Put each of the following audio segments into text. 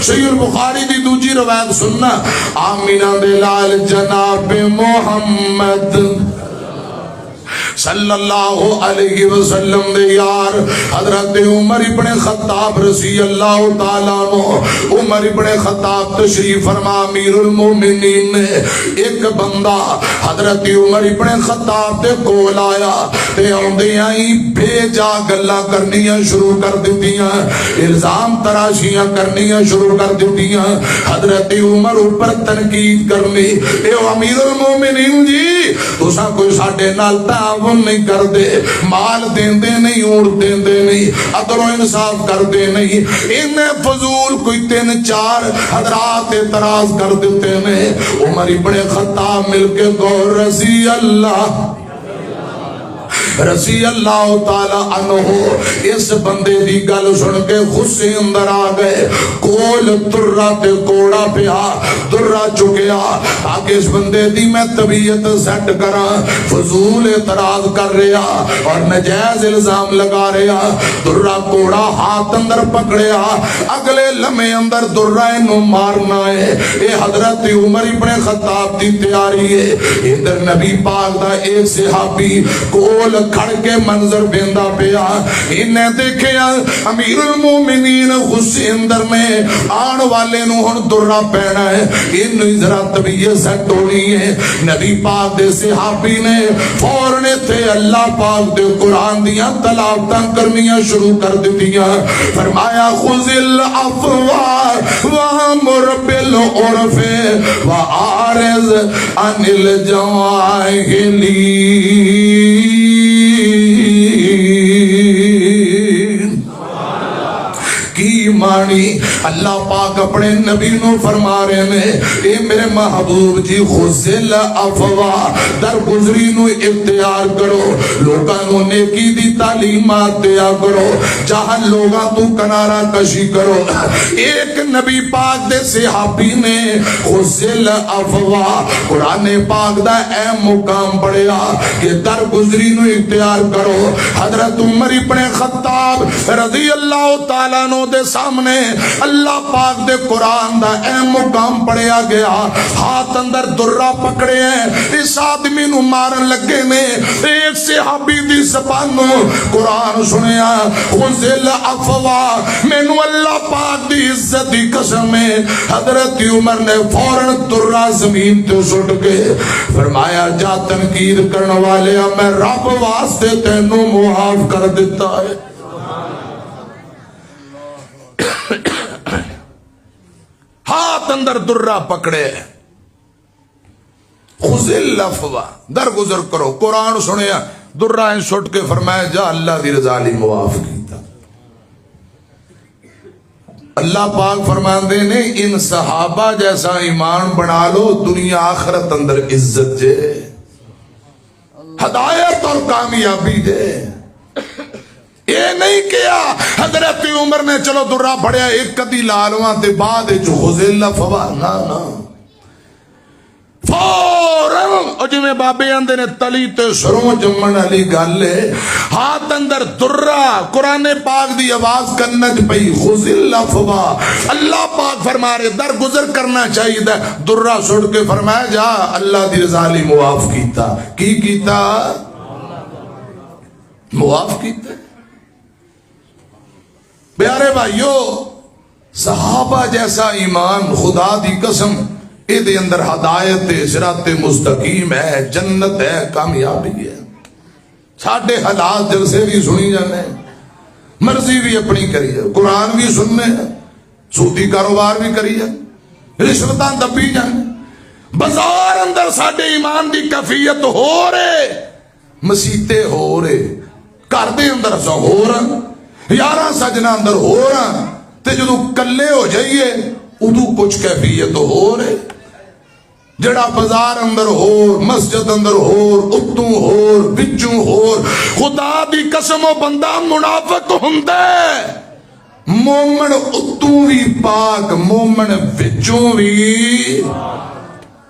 صحیح البخاری دی دوجی روایت سننا، آمینہ دے لال جناب محمد صلی اللہ علیہ وسلم دے یار حضرت عمر ابن خطاب رضی اللہ تعالیٰ عنہ، عمر ابن خطاب تشریف فرما امیر المومنین نے ایک بندہ حضرت عمر ابن خطاب دے کول آیا تے آندیاں ہی بے جا گلاں کرنیاں شروع کر دتیاں، الزام تراشیاں کرنیاں شروع کر دتیاں، حضرت عمر اوپر تنقید کرنی، اے امیر المومنین جی تساں کوئی ساڈے نال تعاون نہیں کر دے، مال دین دے نہیں، اونٹ دین دے نہیں، عدل و انصاف کر دے نہیں، انہیں فضول کوئی 3-4 حضرات اعتراض کر دیتے ہیں۔ عمر ابن خطاب مل کے گور رضی اللہ تعالی عنہ اس بندے دی گل سن کے غصے اندر آ گئے، کول درہ تے کوڑا پیا، درہ چکیا تاکہ اس بندے دی میں طبیعت سیٹ کراں، فضول اعتراض کر رہا اور نجائز الزام لگا رہا، درہ کوڑا ہاتھ اندر پکڑیا، اگلے لمحے اندر درہ انہوں مارنا ہے، اے حضرت عمر ابن خطاب دی تیاری ہے۔ ادھر نبی پاک دا ایک صحابی کول کھڑ کے منظر بیندہ پیا، انہیں دیکھیا امیر المومنین غصے اندر میں آن والے نو ہن درہ پینا ہے، انہیں ذرا طبیعت سیٹ ہونی ہے۔ نبی پاک دے صحابی نے فوراً تھے اللہ پاک دے قرآن دیاں تلاوتاں کرنیاں شروع کر دیتیاں، فرمایا خذ العفو وامر بالعرف وأعرض عن الجاہلین۔ کی معنی اللہ پاک اپنے نبی نو فرما رہے ہیں، اے میرے محبوب جی خذ العفو، درگزری نو اختیار کرو، لوگاں نو نیکی دی تعلیمات دیا کرو، جہاں لوگاں تو کنارہ کشی کرو۔ ایک نبی پاک دے صحابی نے خذ العفو قرآن پاک دا اہم مقام پڑھیا کہ درگزری نو اختیار کرو۔ حضرت عمر ابن خطاب رضی اللہ تعالیٰ عنہ دے سامنے اللہ پاک دے قرآن دا اہم مقام پڑھیا گیا، ہاتھ اندر درہ پکڑے ہیں، اس آدمی نو مارن لگے نے، ایک صحابی دی زبانوں قرآن سنیا خذ العفو، مینو اللہ پاک دی عزت دی قسم ہے۔ حضرت عمر نے فوراً درہ زمین تے سٹ کے فرمایا جا تنقید کرنے والے میں رب واسطے تینوں معاف کر دیتا ہے۔ ہاتھ اندر درہ پکڑے، خذ العفو درگزر کرو، قرآن سنیا درہ ان سٹ کے فرمایا جا اللہ دی رضا لی معاف کیتا۔ اللہ پاک فرماندے نے ان صحابہ جیسا ایمان بنا لو، دنیا آخرت اندر عزت جے، ہدایت اور کامیابی دے۔ یہ نہیں کیا حضرت عمر نے چلو درہ پڑھیا ایک کدی لالواں تے بعد جو خذ العفو، نا نا فوراً جو میں بابے اندے نے تلی تے سروں جمن علی گل ہے، ہاتھ اندر درہ قرآن پاک دی آواز کنج پئی خذ العفو، اللہ پاک فرما رہے درگزر کرنا چاہیے دا، درہ سٹ کے فرمایا جا اللہ دی رضا لی معاف کیتا۔ کی کیتا؟ معاف کیتا۔ پیارے بھائیو صحابہ جیسا ایمان خدا دی قسم اے دے اندر ہدایت صراط مستقیم ہے، جنت ہے، کامیابی ہے۔ ساڈے حالات جلسے بھی سنی جانے، مرضی بھی اپنی کری جائے، قرآن بھی سننے، سودی کاروبار بھی کری جائے، رشوتاں دبی جانے، بازار اندر ساڈے ایمان دی کیفیت ہو رہے، مسیتے ہو رہے، گھر دے اندر سا ہو رہا، یاراں سجنا اندر ہو رہا، تے جدو کلے ہو جائیے ادو کچھ کیفیت ہو رہے، جڑا بازار اندر ہو، مسجد اندر ہو، اتوں ہو، بچوں ہو، خدا دی قسم و بندہ منافق ہندے، مومن اتوں بھی پاک، مومن بچوں بھی،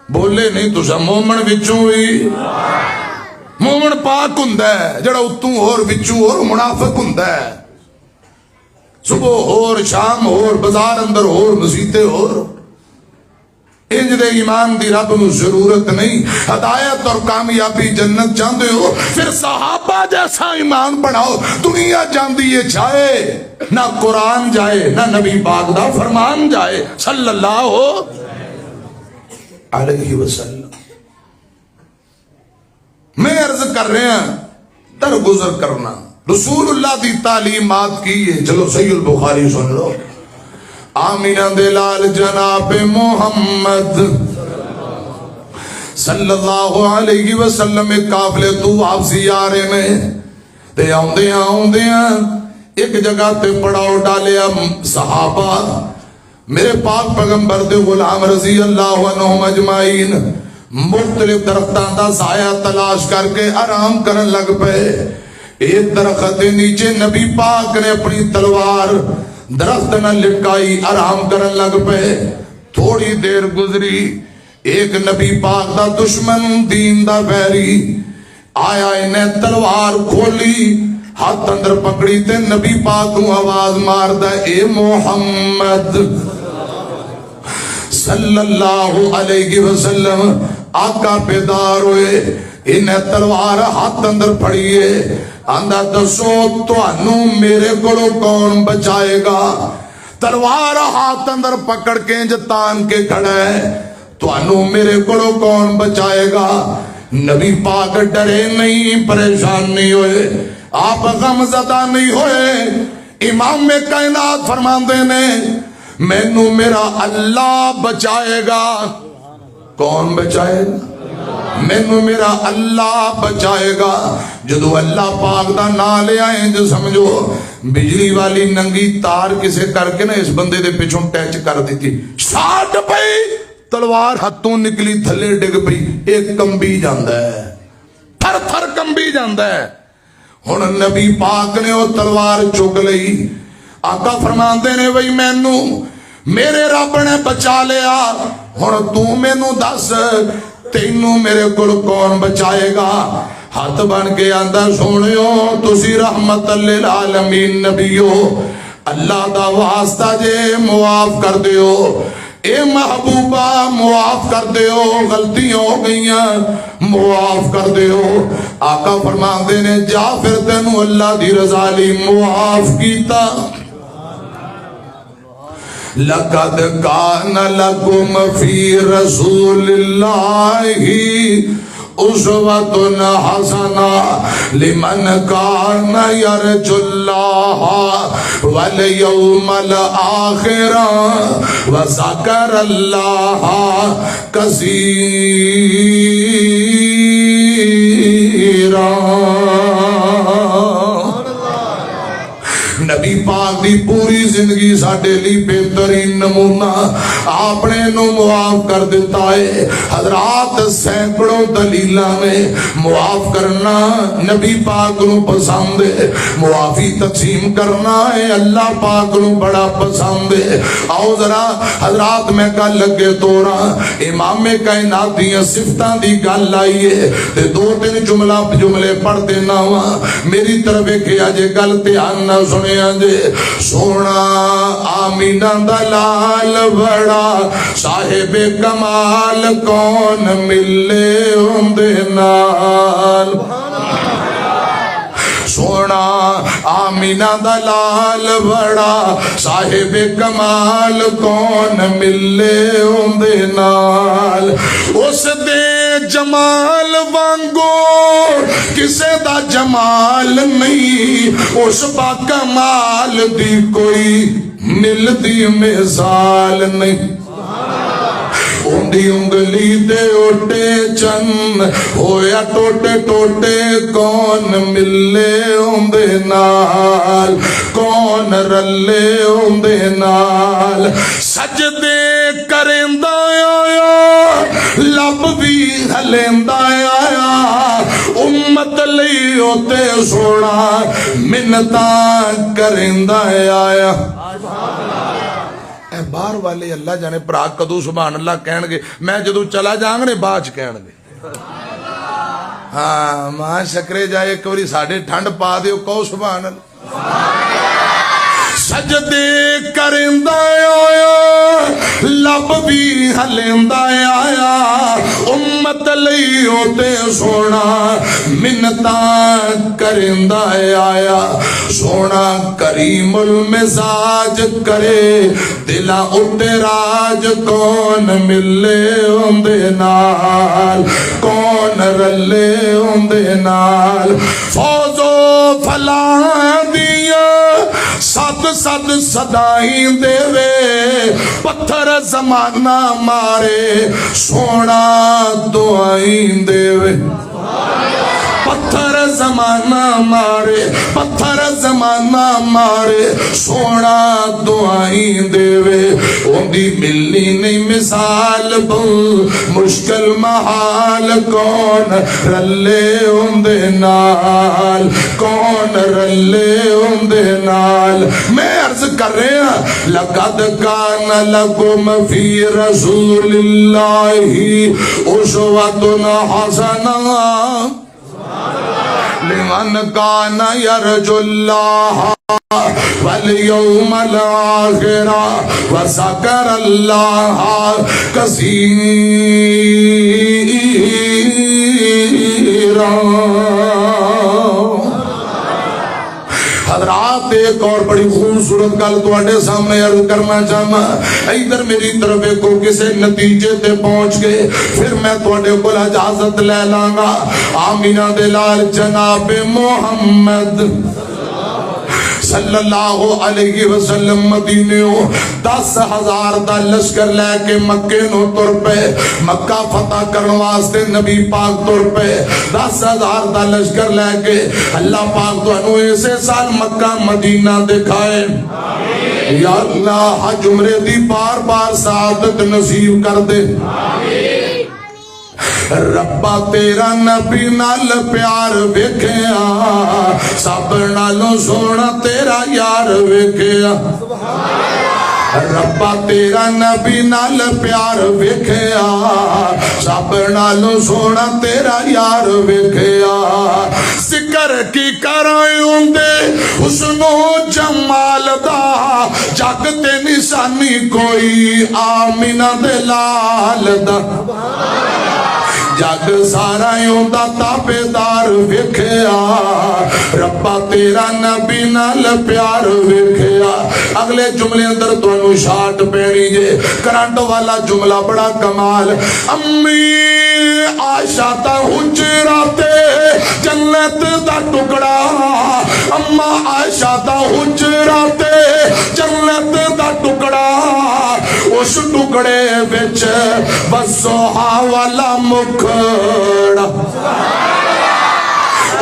بولے نہیں تو سا مومن بچوں بھی، مومن پاک ہندے، جڑا اتوں ہو بچوں ہو منافق ہندے۔ صبح اور شام اور بازار اندر اور مسیتے اور انج دے ایمان دی رب نو ضرورت نہیں. ہدایت اور کامیابی جنت چاہتے ہو پھر صحابہ جیسا ایمان بناؤ. دنیا جاندی ہے جائے نہ قرآن جائے نہ نبی پاک دا فرمان جائے صلی اللہ علیہ وسلم. میں عرض کر رہا ہوں درگزر کرنا رسول اللہ دی تعلیمات کی ہے. چلو صحیح البخاری سن لو. آمینہ دلال جناب محمد صلی اللہ علیہ وسلم قافلے تو واپسی آ رہے نے تے آؤندیاں ایک جگہ تے پڑاؤ ڈالیا صحابہ. میرے پاک پیغمبر دے غلام رضی اللہ عنہم اجمعین مختلف درختاں دا سایہ تلاش کر کے آرام کرن لگ پے. ایک درخت دے نیچے نبی پاک نے اپنی تلوار درخت نہ لٹکائی آرام کرن لگ پے. تھوڑی دیر گزری ایک نبی پاک دا دشمن دین دا ویری آیا انہیں تلوار کھولی ہاتھ اندر پکڑی تے نبی پاک کو آواز مار دا اے محمد صلی اللہ علیہ وسلم. آقا بیدار ہوئے انہیں تلوار ہاتھ اندر پھڑیے آندہ دسو توانو میرے گڑو کون بچائے گا. تلوار ہاتھ اندر پکڑ کے جتان کے کھڑا ہے توانو میرے گڑو کون بچائے گا. نبی پاک ڈرے نہیں پریشان نہیں ہوئے آپ غم زدہ نہیں ہوئے. امام کائنات فرماندے نے مینوں میرا اللہ بچائے گا. کون بچائے گا؟ مینوں میرا اللہ بچائے گا. جدو اللہ پاک دا نام لے آئیں جو سمجھو بجلی والی ننگی تار کسے کر کے نا اس بندے دے پیچھوں ٹیچ کر دی تھی شاٹ پئی تلوار ہاتھوں نکلی تھلے ڈگ پئی ایک کمبی جاندہ ہے تھر تھر کمبی جاندہ ہے. ہن نبی پاک نے وہ تلوار چک لئی. آقا فرماندے نے وہی مینوں میرے رب نے بچا لیا. ہن تو مینوں دس تینوں میرے کل کون بچائے گا. ہاتھ بن کے آندہ سونیو تسی رحمت للعالمین نبیو اللہ دا واسطہ جے معاف کر دیو. اے محبوبہ معاف کر دیو غلطی ہو گئیاں معاف کر دیو. آقا فرماندے نے جا پھر تینوں اللہ دی رضا لی معاف کیتا. لَقَدْ كَانَ لَكُمْ فِي رَسُولِ اللَّهِ أُسْوَةٌ حَسَنَةٌ لِمَنْ كَانَ يَرْجُو اللَّهَ وَالْيَوْمَ الْآخِرَ وَذَكَرَ اللَّهَ كَثِيرًا. نبی پاک دی پوری زندگی ساڑھے لی بہترین نمونہ آپ نے نو معاف کر دیتا ہے. حضرات سینکڑوں دلیلہ میں معاف کرنا نبی پاک نو پسند ہے. معافی تقسیم کرنا ہے اللہ پاک نو بڑا پسند ہے. آؤ ذرا حضرات میں کل لگے توڑا امام کائنات دیاں صفتاں دی گل لائیے تے دو تین جملے پڑھ دینا ہوا میری طرف کیا جے گل تیان نہ سنے جے. سونا آمینہ دلال بڑا صاحب کمال کون ملے اندے نال. سونا آمینہ دلال بڑا صاحب کمال کون ملے اندے نال. اس دے جمال وانگو کسے دا جمال نہیں اس با کمال دی کوئی ملدی مثال نہیں. اندھی انگلی دے اوٹے چن ہویا ٹوٹے ٹوٹے کون ملے اندے نال کون رلے اندے نال. سجدے کرندہ آیا لب بھی ہلیندہ آیا امت لئی ہوتے سونا منتاں کرندہ آیا. باہر والے اللہ جانے پراگ کدو سبحان اللہ کہن گے میں جدو چلا جاؤں گے باج کہن گے ہاں ماں شکرے جائے ایک باری ساڑھے ٹھنڈ پا دیو کہو سبحان اللہ. سجدے کرندا آیا لب بھی ہلیندا آیا امت لئی اوتے سونا منتاں کرندا آیا سونا کریم المزاج کرے دلا اتے راج کون ملے اندے نال کون رلے اندے نال فوز و فلاح دیا سد سد صدائی دے وے پتھر زمانہ مارے سونا دعائیں دے وے پتھر زمانہ مارے پتھر زمانہ مارے سونا دعائیں دے وے اندی ملنی نہیں مثال بل مشکل محال کون رلے اندے نال کون رلے اندے نال میں عرض کر رہے ہیں لقد کان لکم فی رسول اللہ اسوۃ حسنہ لمن کان یرجو اللہ والیوم الآخر وذکر اللہ کثیرا حضرات ایک اور بڑی خوبصورت گل تواڈے سامنے عرض کرنا چاہنا ادھر میری طرف کو کسی نتیجے تے پہنچ گئے پھر میں تواڈے کول اجازت لے لاں گا آمینہ دے لال جناب محمد صلی اللہ علیہ وسلم مدینیوں 10,000 دا لشکر لے کے مکے نو تر پے مکہ فتح کرنے واسطے نبی پاک تر پے 10,000 دا لشکر لے کے اللہ پاک تو انو ایسے سال مکہ مدینہ دکھائے یا اللہ حج عمرے دی بار بار سعادت نصیب کر دے ربا تیرا نبی نال پیار ویکھیا سب نالوں سونا تیرا یار ویکھیا ربا تیرا نبی نال پیار ویکھیا سب نالوں سونا تیرا یار ویکھیا ذکر کی کرائیں دے حسن و جمال دا جگ تے نشانی کوئی آمینہ دے لال دا جگ سارا یوں دا تابیدار ویکھیا ربا تیرا نبی نال پیار ویکھیا اگلے جملے اندر تو انو شاٹ پینی جے کرانٹ والا جملہ بڑا کمال امی عائشہ تا حجراتے جنت دا ٹکڑا اما عائشہ تا حجراتے جنت دا ٹکڑا اس ٹکڑے وچ بسوہا والا مکھڑا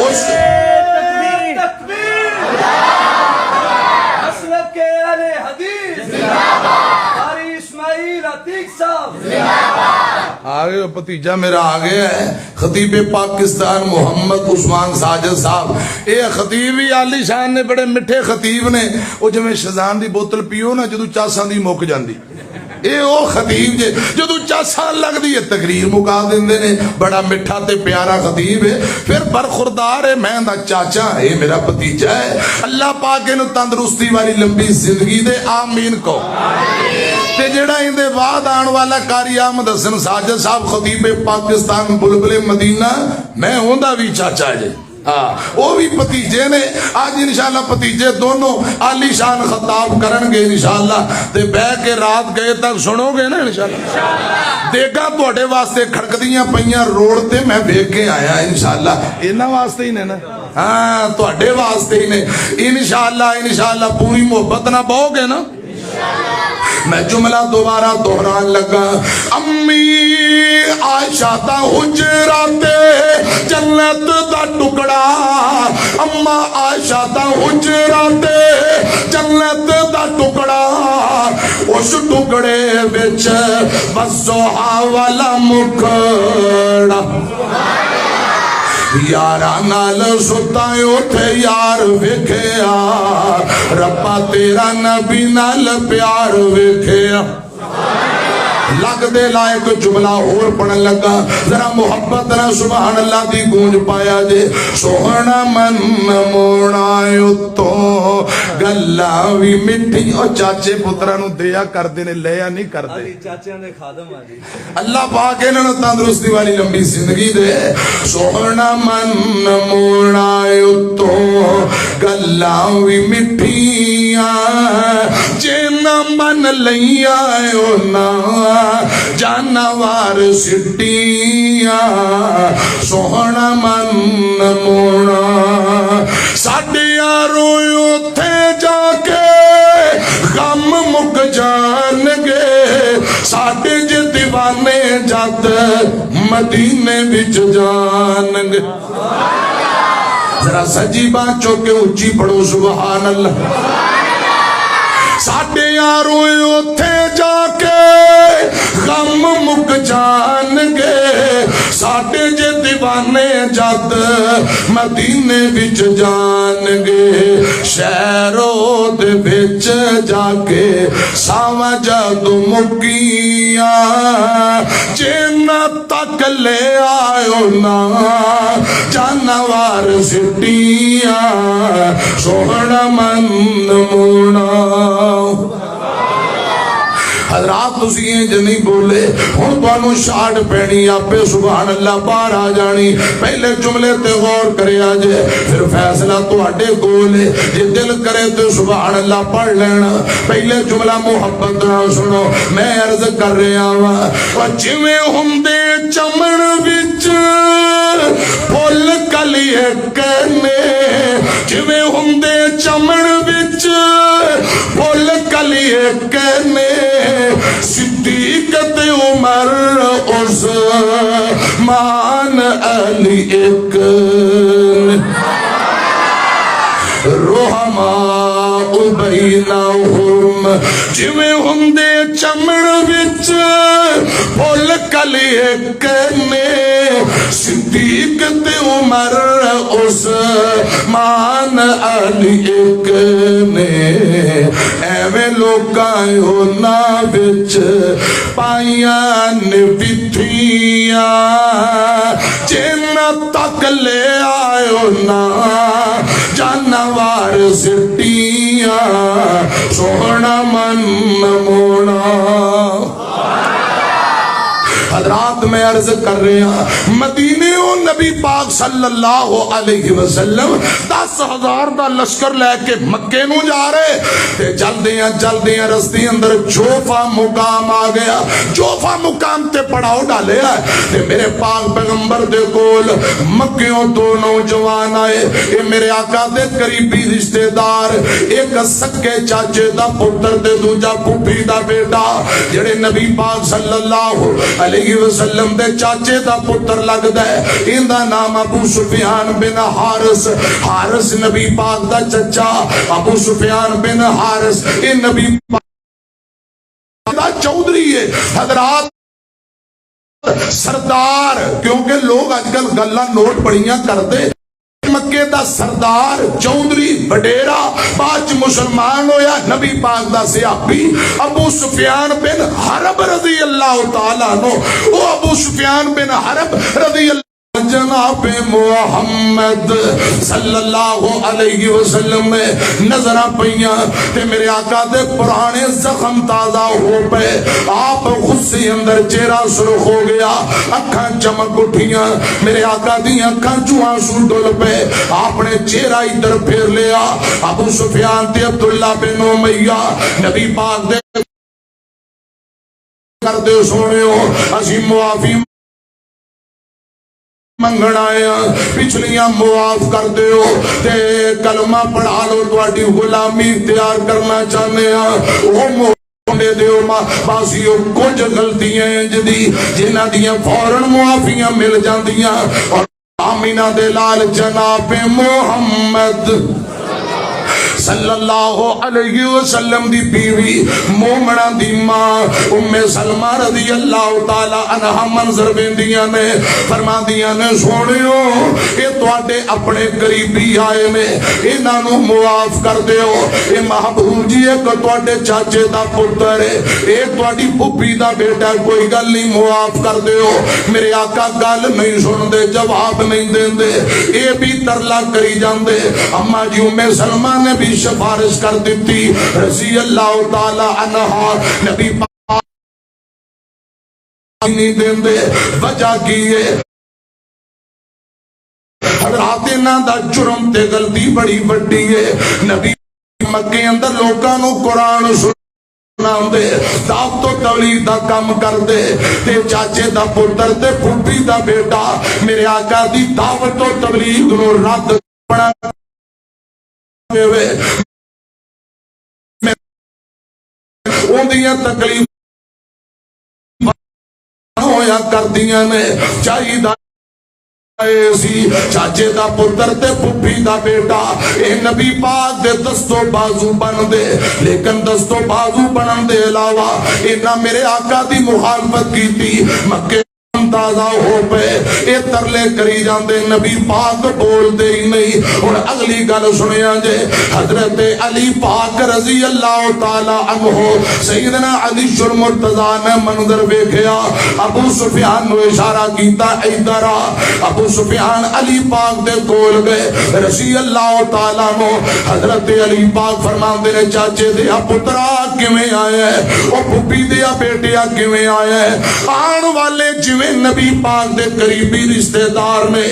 اس اسلب کے اہل حدیث قاری اسماعیل عتیق صاحب آگے پتیجہ میرا آگے ہے خطیب پاکستان محمد عثمان ساجد صاحب اے خطیب ہی عالی شان نے بڑے مٹھے خطیب نے وہ جو میں شزان دی بوتل پیو نا جدو چاسان دی موک جاندی اے او خطیب جے جدو چاسان لگ دی ہے تقریر مکا دیندے نے بڑا مٹھا تے پیارا خطیب ہے پھر برخوردار ہے میں دا چاچا ہے میرا پتیجہ ہے اللہ پاک انو تندرستی والی لمبی زندگی دے آمین کو تے جڑا ان دے بعد آن والا قاری احمد حسن ساجد صاحب خطیب پاکستان بلبل مدینہ میں ہوں دا بھی چاچا جے وہ بھی پتیجے نے آج انشاءاللہ پتیجے دونوں عالی شان خطاب کرن گے انشاءاللہ تے بے کے رات گئے تک سنو گے نا انشاءاللہ دیکھا تو اٹھے واسطے کھڑکدیاں پہیاں روڑ تے میں بے کے آیا انشاءاللہ اینا واسطے ہی نے نا تو اٹھے واسطے ہی نے انشاءاللہ پوری محبت نہ بہو گے نا میں جملہ دوبارہ دہران لگا امی عائشہ دا حجراتے جنت دا ٹکڑا اما عائشہ دا حجراتے جنت دا ٹکڑا اس ٹکڑے وچ بسوہا والا مکھڑا یارا نال ستا اٹھے یار ویکھیا ربا تیرا نبی نال پیار ویکھیا لگ دے لائق جملہ اور پڑھن لگا ذرا محبت نہ سبحان اللہ دی گونج پایا جے سوہنا من موڑا تو گلا بھی مٹھی اور چاچے پترا نو دیا کر دینے لیا نہیں کر دے علی چاچیاں دے خادم آ جی اللہ پاک انہوں نے تندرستی والی لمبی زندگی دے سوہنا من موڑا تو گلا بھی مٹھیاں جینا من لیا نا جانوار سٹیاں سوہنا من موڑا ساڈے رویو تھے جا کے غم مک جان گے ساڈے جے دیوانے جات مدینے وچ جان گے ذرا سجی بانچو کے اچھی پڑھو سبحان اللہ ساڈے رویو تھے جا کے غم مک جان گے ساڈے جے دیوانے جد مدینے وچ جان گے شہروں دے وچ جا کے ساواں جد مکیاں جنہ تک لے آئو نا جانوار سٹیاں سوہنا من موڑا حضرات تسی انج نہیں بولے ہن تانوں شاٹ پینی آپے سبحان اللہ باہر آ جانی پہلے جملے تے غور کریا جے پھر فیصلہ تواڈے کول ہے جے دل کرے تے سبحان اللہ پڑھ لینا پہلے جملہ محبت نال سنو میں عرض کر رہا ہاں او جویں ہوندے چمن وچ پھل کلیے کنے جویں ہوندے چمن وچ پھل کلیے کنے صدیق تے عمر عثمان علی ایک رحماء بینہم جویں ہوندے چمن وچ پھل کلیے کنے صدیق تے عمر عثمان علی ایک نے ایویں لوکاں ہونا وچ پائیاں نے وتھیاں جنہ تک لے آئو نا جانوار سٹیاں سوہنا من موڑا حضرات میں عرض کر رہے ہیں مدینے و نبی پاک صلی اللہ علیہ وسلم 10,000 دا لشکر لے کے مکے نو جا رہے تے جلدیاں رستے اندر جوفا مقام آ گیا جوفا مقام تے پڑاؤ ڈالے ہے تے میرے پاک پیغمبر دے کول مکیوں دو نوجوان آئے اے میرے آقا دے قریبی رشتہ دار ایک سکے چاچے دا پتر تے دوجا پھوپھی دا بیٹا جڑے نبی پاک صلی اللہ علیہ وسلم دے چاچے دا پتر لگدا ہے ان دا نام ابو سفیان بن حارث حارث نبی پاک دا چچا ابو سفیان بن حارث یہ نبی پاک دا چودھری ہے حضرات سردار کیونکہ لوگ آج کل گلا نوٹ بڑیاں کر دے مکے دا سردار چودھری وڈیرا بعد مسلمان ہویا نبی پاک دا صحابی ابو سفیان بن حرب رضی اللہ تعالیٰ عنہ وہ ابو سفیان بن حرب رضی اللہ جناب محمد صلی اللہ علیہ وسلم میں نظرہ پئیاں تے میرے آقا دے پرانے زخم تازہ ہو پے آپ غصے اندر چہرہ سرخ ہو گیا اکھاں چمک اٹھیاں میرے آقا دی اکھاں چوں آنسو ڈول پے آپ نے چہرہ ادھر پھیر لیا ابو سفیان تے عبداللہ بن امیہ نبی پاک دے کر دے سونے ہو اسی معافی منگن آیا پچھلیاں معاف کر دیو تے کلمہ پڑھا لو تواڈی غلامی تیار کرنا چاہنے ہیں وہ موڑے دیو ماں باسیو کچھ غلطیاں جدی جنہ دیاں فوراں معافیاں مل جاندیاں اور آمینہ دے لال جناب محمد صلی اللہ علیہ وسلم دی بیوی مومنہ دی ماں ام سلمہ رضی اللہ تعالی عنہ منظر بیندیاں نے فرما دیاں نے سونیو کہ تواڈے اپنے قریبی آئے نے انہاں نو معاف کر دیو اے محبوب جی ایک تواڈے چاچے دا پتر ہے ایک تواڈی پھوپھی دا بیٹا کوئی گل نہیں معاف کر دیو میرے آقا گل نہیں سن دے جواب نہیں دین دے اے بھی ترلا کری جاندے اما جی ام سلمہ نے بھی سفارش کر دیتی رضی اللہ تعالی عنہ نبی پاک نہیں دین دے وجہ کی ہے حضرات انہاں دا جرم تے غلطی بڑی بڑی ہے نبی مکے اندر لوکاں نو قرآن سناؤں دے دعوت و تبلیغ دا کام کر دے تے چاچے دا پتر تے پھوپھی دا بیٹا میرے آقا دی دعوت و تبلیغ نو رد بنا ہوئے ان دیاں تکلیف ہویا کر دیاں نے چاہیدہ سی چاچے دا پتر تے پھوپھی دا بیٹا اے نبی پاک دے دستو بازو بن دے لیکن دستو بازو بنن دے علاوہ انہاں میرے آقا دی مخالفت کی تھی مکے تازہ ہو پے اے ترلے کری جاندے نبی پاک بول دے ہی نہیں اور اگلی گل سنیا جے حضرت علی پاک رضی اللہ تعالی عنہ سیدنا علی المرتضیٰ نے منظر ویکھیا ابو سفیان نو اشارہ کیتا ادھر آ ابو سفیان علی پاک دے کول گئے رضی اللہ تعالی عنہ حضرت علی پاک فرماندے نے چاچے دے پترا کیویں آیا ہے او پھوپھی دے بیٹیا کیویں آیا ہے آن والے جویں نبی پاک دے قریبی رشتہ دار نے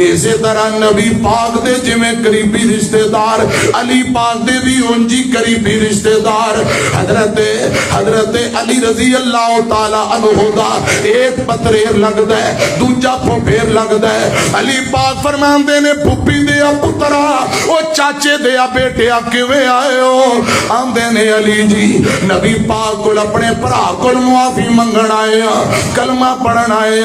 اسی طرح نبی پاک دے جویں قریبی رشتہ دار علی پاک دے بھی انجی قریبی رشتہ دار حضرت علی رضی اللہ تعالی عنہ دا ایک پتریر لگدا ہے دوجا پھوپھیر لگدا ہے علی پاک فرماندے نے پھوپھی دیا پترا او چاچے دیا بیٹیا کیویں آئے ہو آندے نے علی جی نبی پاک کول اپنے بھرا کول معافی منگن آئے کلمہ پڑھن آئے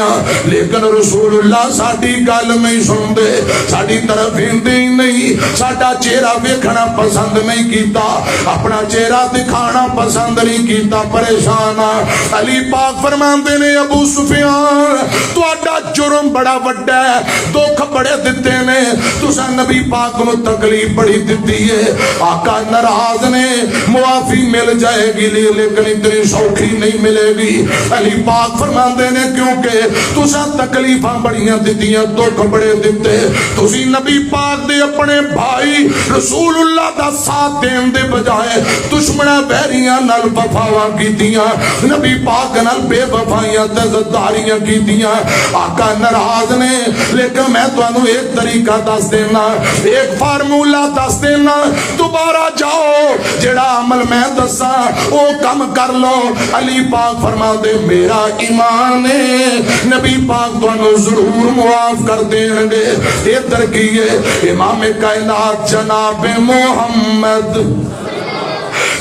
لیکن رسول اللہ ساڑی گل نہیں سن دے ساڑی طرف ہندے ہی نہیں ساڑا چہرہ ویکھنا پسند نہیں کیتا اپنا چہرہ دکھانا پسند نہیں کیتا پریشانا علی پاک فرماندے نے ابو سفیان تو اڈا جرم بڑا وڈا ہے دکھ بڑے دیتے نے تسا نبی پاک نو تکلیف بڑی دیتی ہے آقا ناراض نے معافی مل جائے گی لیکن اتنی سوکھی نہیں ملے گی علی پاک فرماندے نے کیونکہ تسا تکلیفاں بڑیاں دیتیاں دکھ بڑے دیتے تسی نبی پاک دے اپنے بھائی رسول اللہ دا ساتھ دین دے بجائے دشمنہ بہریاں نال وفاواں کیتیاں نبی پاک نال بے وفائیاں تے غداریاں کیتیاں آقا ناراض نے لیکن میں تو انہوں ایک طریقہ دس دینا ایک فارمولہ دس دینا دوبارہ جاؤ جڑا عمل میں دسا او کم کر لو علی پاک فرما دے میرا ایمان ہے نبی پاک تو ضرور معاف کر دیں گے یہ ترکی ہے امام کائنات جناب محمد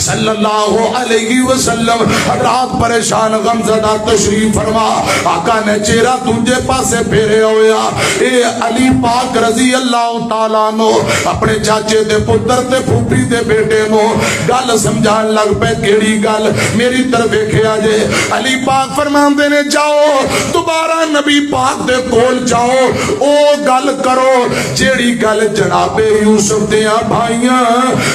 صلی اللہ علیہ وسلم رات پریشان غمزدہ تشریف فرما آقا نے چہرہ تجھے پاسے پھیرے ہویا اے علی پاک رضی اللہ تعالیٰ نو اپنے چاچے دے پتر دے پھوپھی دے بیٹے نو گل سمجھان لگ پہ کیڑی گل میری طرف کیا جے علی پاک فرمان دینے جاؤ دوبارہ نبی پاک دے کول جاؤ او گل کرو جیڑی گل جناب یوسف دیاں بھائیاں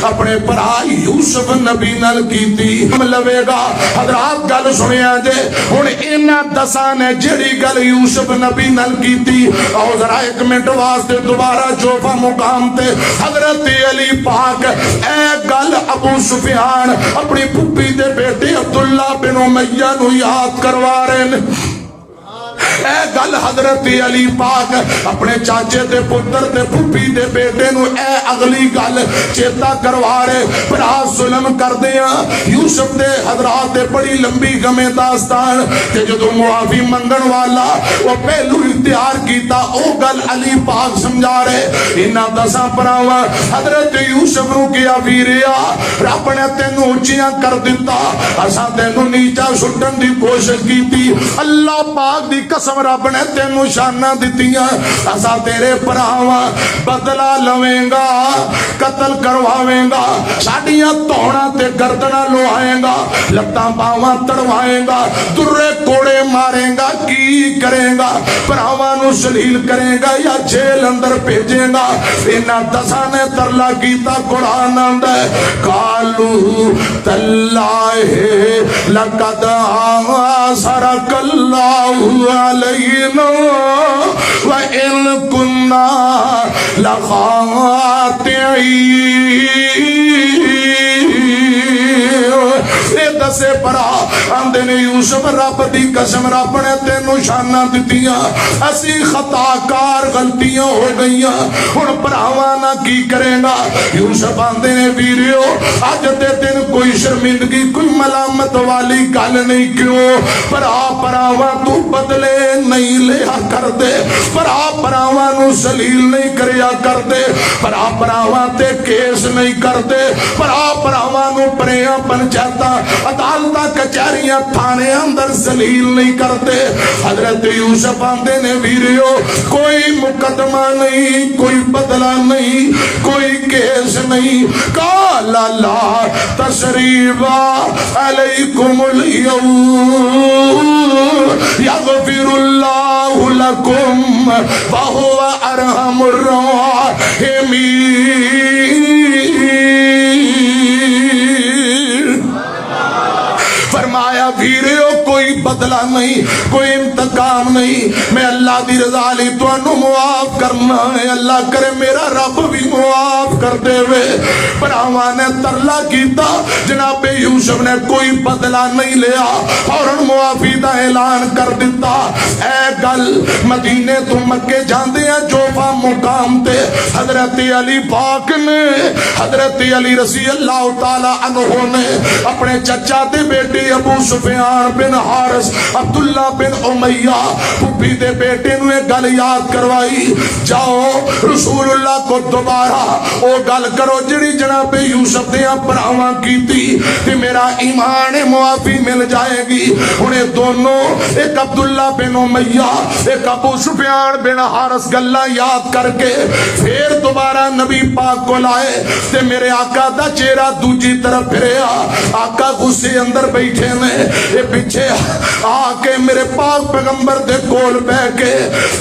اپنے پرائی یوسف نبی نال کیتی ہم لوے گا حضرات گل سنیا جے ہن انہاں دساں نے جڑی گل یوسف نبی نال کیتی او ذرا ایک منٹ واسطے دوبارہ جوفا مقام تے حضرت علی پاک اے گل ابو سفیان اپنی پھوپھی دے بیٹے عبداللہ بن امیہ نو یاد کروا رہے ہیں اے گل حضرت علی پاک اپنے چاچے دے پتر دے پھوپھی دے بیٹے نو اے اگلی گل چیتا کروا رہے برا ظلم کر دیا یوسف دے حضرات دے بڑی لمبی گمیں داستان کہ جدو معافی منگن والا وہ پہلو اختیار کیتا او گل علی پاک سمجھا رہے انہاں دساں پراواں حضرت یوسف نو کیا ویریا رب نے تینوں اونچیاں کر دیتا اساں تینوں نیچا سٹن دی کوشش کیتی اللہ پاک دی قسم قسم رب نے تینوں شاناں دتیاں اسا تیرے بھراواں بدلا لویں گا قتل کرواویں گا ساڈیاں توڑاں تے گردناں لوائیں گا لتاں باواں تڑوائیں گا درے کوڑے ماریں گا کی کریں گا بھراواں نو ذلیل کریں گا یا جیل اندر بھیجیں گا انہاں دساں نے ترلا کیتا قرآن آندا ہے قالوا تاللہ لقد آثرک اللہ علینا وَإِن كُنَّا لَخَاطِئِينَ دسے پرا آندے نے یوسف رب دی قسم رب نے تینوں شاناں دتیاں اسی خطا کار غلطیاں ہو گئیاں ہن بھراواں نہ کی کرے گا یوسف آندے نے ویریو اج دے دن کوئی شرمندگی کوئی ملامت والی گل نہیں کیوں بھراواں تو بدلے نہیں لیا کر دے بھراواں نو ذلیل نہیں کریا کر دے بھراواں تے کیس نہیں کر دے بھراواں نو پریاں پنچایتاں عدالتاں کچہریاں تھانے اندر ذلیل نہیں کرتے حضرت یوسف آندے نے ویریو کوئی مقدمہ نہیں کوئی بدلہ نہیں کوئی کیس نہیں قال لا تثریب علیکم اليوم یغفر اللہ لکم وہو ارحم الراحمین فرمایا ویریو کوئی بدلہ نہیں کوئی انتقام نہیں میں اللہ دی رضا لی تو انو معاف کرنا ہے اللہ کرے میرا رب بھی معاف کر دے وے بھراواں نے ترلا کیتا جناب یوسف نے کوئی بدلہ نہیں لیا فوراً معافی دا اعلان کر دیتا اے گل مدینے تو مکے جاندے ہیں جوفا مقام تے حضرت علی پاک نے حضرت علی رضی اللہ تعالی عنہ نے اپنے چچا دے بیٹے ابو سفیان بن حارث عبداللہ بن امیہ پھوپھی دے بیٹے نو ایک گل یاد کروائی جاؤ رسول اللہ کو دوبارہ او گل کرو جڑی جناب یوسف دیاں بھراواں کیتی کہ میرا ایمان معافی مل جائے گی انہیں دونوں ایک عبداللہ بن امیہ ایک ابو سفیان بن حارث گلہ یاد کر کے پھر دوبارہ نبی پاک کو لائے تے میرے آقا دا چہرہ دوجی طرف پھریا آقا غصے اندر بیٹھے نے یہ پیچھے آکے میرے پاک پیغمبر دے کول بہ کے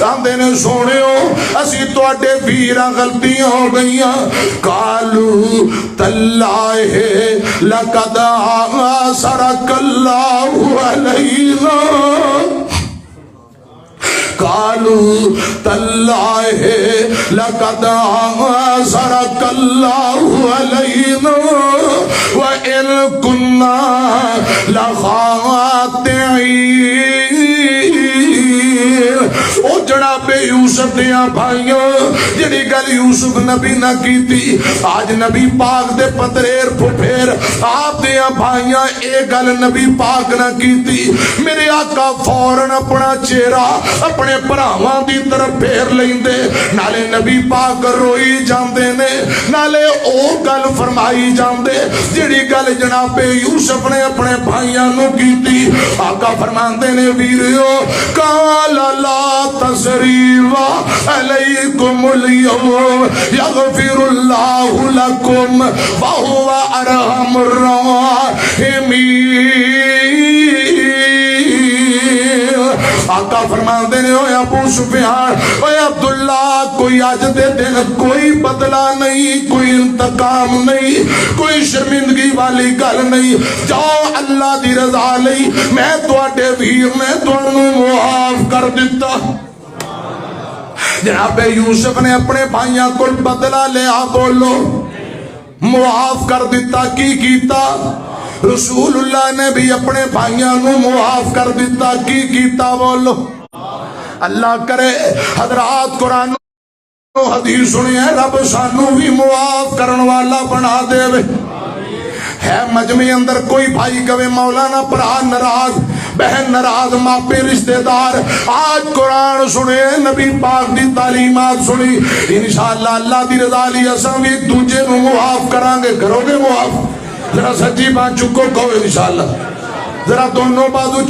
آندے نے سونیو اسی تو اڈے ویرہ غلطیاں ہو گئیاں قالوا تاللہ لقد آثرک اللہ علینا قالوا تاللہ لقد آثرک اللہ علینا وَإِن كُنَّا لَخَاطِئِينَ او جناب یوسف دیاں بھائیاں جڑی گل یوسف نبی نہ کیتی آج نبی پاک دے پتریر پھپھیر آپ دیاں بھائیاں اے گل نبی پاک نہ کیتی میرے آقا فوراً اپنا چہرہ اپنے بھراواں دی طرف پھیر لیندے نالے نبی پاک روئی جاندے نے نالے او گل فرمائی جاندے جڑی گل جناب یوسف نے اپنے بھائیاں نو کیتی آقا فرماندے نے ویریو قال لا تثریب علیکم اليوم یغفر اللہ لکم وہو ارحم الراحمین آقا فرمان دینے ہوئے ابو سفیان ہوئے عبداللہ کوئی آج دے دن کوئی بدلہ نہیں کوئی انتقام نہیں کوئی شرمندگی والی گل نہیں جاؤ اللہ دی رضا لئی میں تو اڈے ویر نے تو انہوں معاف کر دیتا جناب یوسف نے اپنے بھائیاں کو بدلہ لیا بولو معاف کر دیتا کی کیتا رسول اللہ نے بھی اپنے بھائیاں نو معاف کر دیتا کی کیتا بولو اللہ کرے حضرات قرآن و حدیث سنی ہے رب سانو بھی معاف کرن والا بنا دے وے ہے مجمع اندر کوئی بھائی کہے مولانا پرا ناراض بہن ناراض ماپے رشتہ دار آج قرآن سنے نبی پاک دی تعلیمات سنی انشاءاللہ اللہ دی رضا لی اساں بھی دوجے نو معاف کران گے کرو گے معاف ذرا سچی بات چکو کہو انشاءاللہ ذرا دونوں بازو